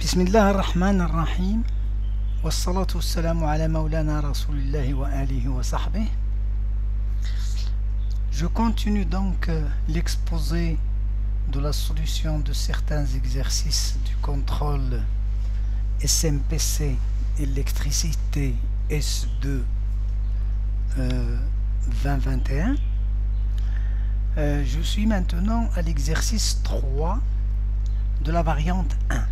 بسم الله الرحمن الرحيم والصلاة والسلام على مولانا رسول الله وآله وصحبه. Je continue donc l'exposé de la solution de certains exercices du contrôle SMPC électricité S2 2021. Je suis maintenant à l'exercice 3 de la variante 1.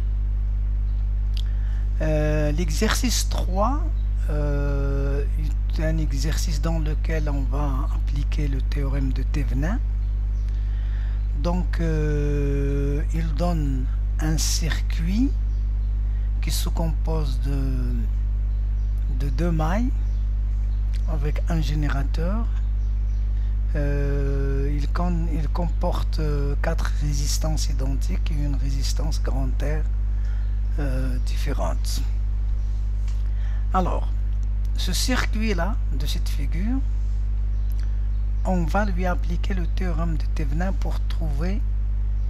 L'exercice 3 est un exercice dans lequel on va appliquer le théorème de Thevenin. Donc il donne un circuit qui se compose de deux mailles avec un générateur. Il comporte 4 résistances identiques et une résistance grand R différentes. Alors, ce circuit-là, de cette figure, on va lui appliquer le théorème de Thevenin pour trouver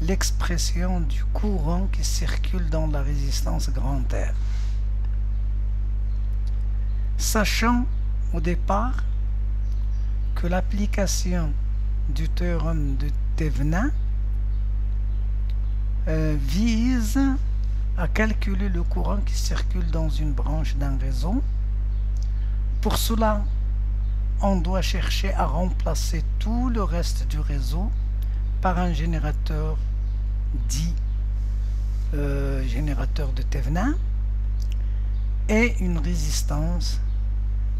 l'expression du courant qui circule dans la résistance grand R. Sachant au départ que l'application du théorème de Thevenin vise à calculer le courant qui circule dans une branche d'un réseau. Pour cela, on doit chercher à remplacer tout le reste du réseau par un générateur dit générateur de Thevenin et une résistance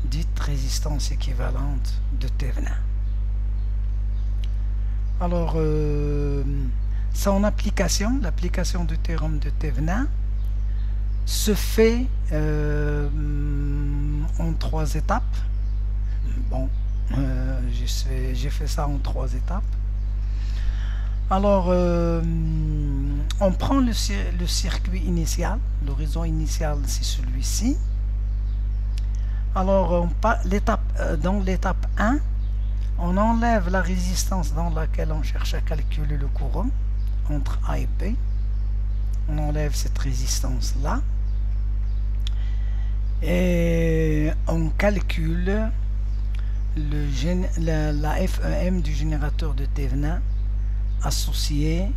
dite résistance équivalente de Thevenin. Alors, son application, l'application du théorème de Thevenin, se fait en 3 étapes. Bon, j'ai fait ça en 3 étapes. Alors, on prend le circuit initial, le réseau initial c'est celui-ci. Alors, dans l'étape 1, on enlève la résistance dans laquelle on cherche à calculer le courant entre A et B. On enlève cette résistance-là. Et on calcule la FEM du générateur de Thevenin associé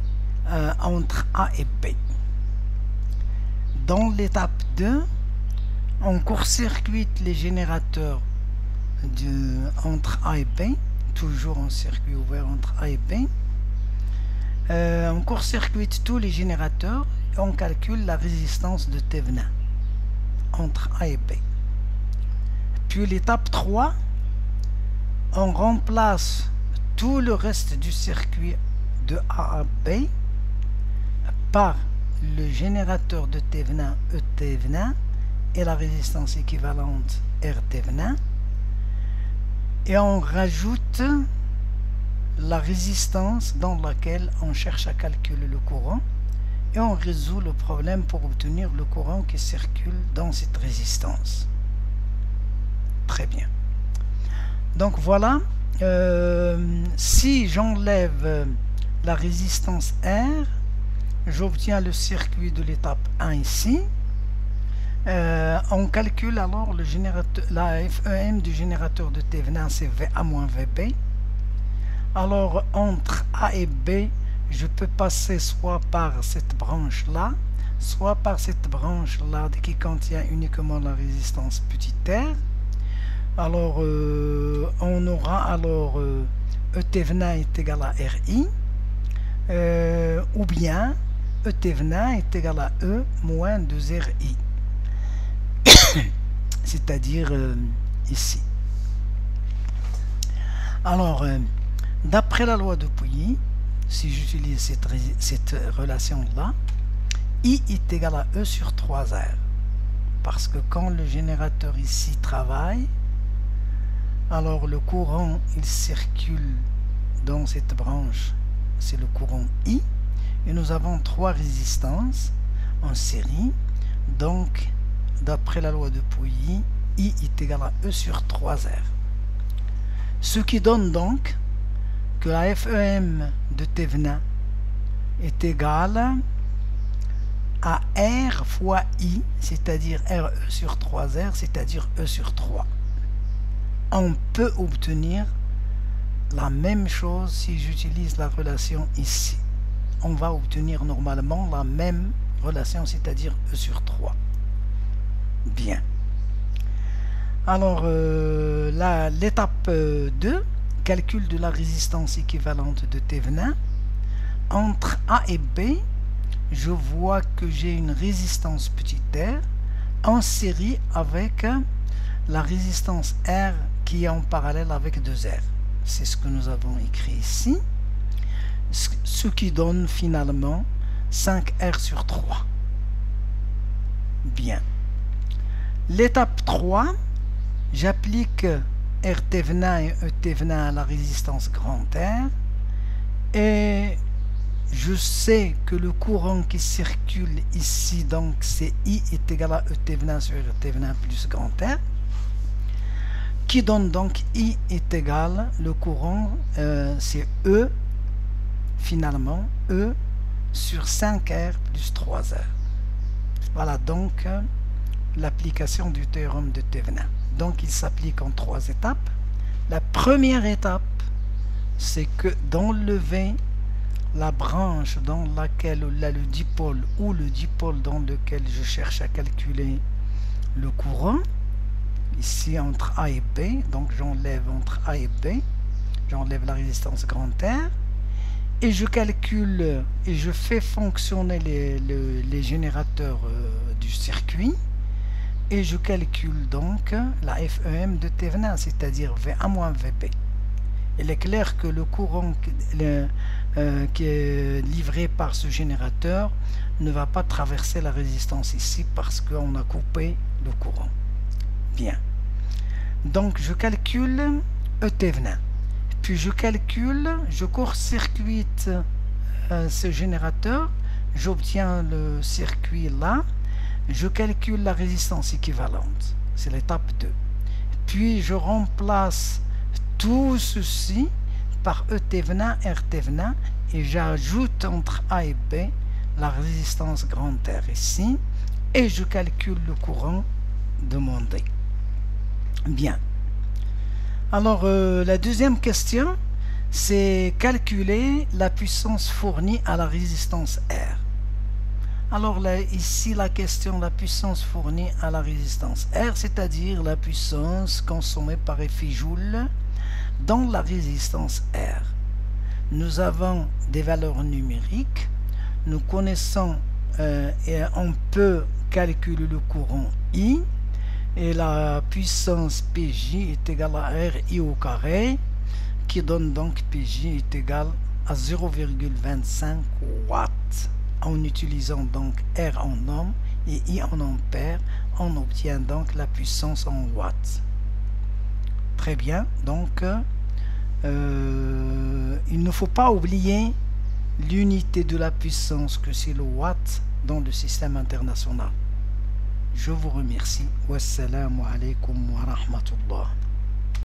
entre A et B. Dans l'étape 2, on court-circuite les générateurs entre A et B, toujours en circuit ouvert entre A et B. On court-circuite tous les générateurs et on calcule la résistance de Thevenin entre A et B. Puis l'étape 3, on remplace tout le reste du circuit de A à B par le générateur de Thevenin E Thevenin et la résistance équivalente R Thevenin, et on rajoute la résistance dans laquelle on cherche à calculer le courant et on résout le problème pour obtenir le courant qui circule dans cette résistance. Très bien. Donc voilà, si j'enlève la résistance R, j'obtiens le circuit de l'étape 1 ici. On calcule alors la FEM du générateur de Thevenin, c'est VA moins VB. Alors entre A et B, je peux passer soit par cette branche-là, soit par cette branche-là qui contient uniquement la résistance petit r. Alors on aura alors E Thevenin est égal à RI, ou bien E Thevenin est égal à E moins 2RI. C'est-à-dire ici. Alors, d'après la loi de Pouilly, si j'utilise cette relation-là, I est égal à E sur 3R. Parce que quand le générateur ici travaille, alors le courant, il circule dans cette branche, c'est le courant I, et nous avons 3 résistances en série, donc d'après la loi de Pouilly, I est égal à E sur 3R. Ce qui donne donc que la FEM de Thevenin est égale à R fois I, c'est-à-dire RE sur 3R, c'est-à-dire E sur 3. On peut obtenir la même chose si j'utilise la relation ici. On va obtenir normalement la même relation, c'est-à-dire E sur 3. Bien. Alors, l'étape 2, calcul de la résistance équivalente de Thévenin. Entre A et B, je vois que j'ai une résistance petit r en série avec la résistance R qui est en parallèle avec 2R. C'est ce que nous avons écrit ici, ce qui donne finalement 5R sur 3. Bien. L'étape 3, j'applique R Thévenin et E Thévenin à la résistance grand R et je sais que le courant qui circule ici, donc c'est I est égal à E Thévenin sur R Thévenin plus grand R, qui donne donc I est égal, le courant c'est E, finalement, E sur 5R plus 3R. Voilà donc l'application du théorème de Thévenin. Donc il s'applique en 3 étapes. La première étape, c'est que d'enlever la branche dans laquelle il y a le dipôle ou le dipôle dans lequel je cherche à calculer le courant, ici entre A et B, donc j'enlève entre A et B, j'enlève la résistance grand R, et je calcule et je fais fonctionner les générateurs du circuit, et je calcule donc la FEM de Thévenin, c'est-à-dire V1 moins VB. Il est clair que le courant qui est livré par ce générateur ne va pas traverser la résistance ici parce qu'on a coupé le courant. Bien. Donc je calcule E Thévenin. Puis je calcule, je court-circuite ce générateur, j'obtiens le circuit là, je calcule la résistance équivalente. C'est l'étape 2. Puis je remplace tout ceci par E Thévenin, R Thévenin, et j'ajoute entre A et B la résistance grand R ici, et je calcule le courant demandé. Bien. Alors, la deuxième question, c'est calculer la puissance fournie à la résistance R. Alors là, ici, la question, la puissance fournie à la résistance R, c'est-à-dire la puissance consommée par effet Joule dans la résistance R. Nous avons des valeurs numériques, nous connaissons et on peut calculer le courant I, et la puissance PJ est égale à RI au carré, qui donne donc PJ est égal à 0,25 watts. En utilisant donc R en ohm et I en ampère, on obtient donc la puissance en watts. Très bien, donc il ne faut pas oublier l'unité de la puissance que c'est le watt dans le système international. Je vous remercie. Wassalamu alaikum wa rahmatullah.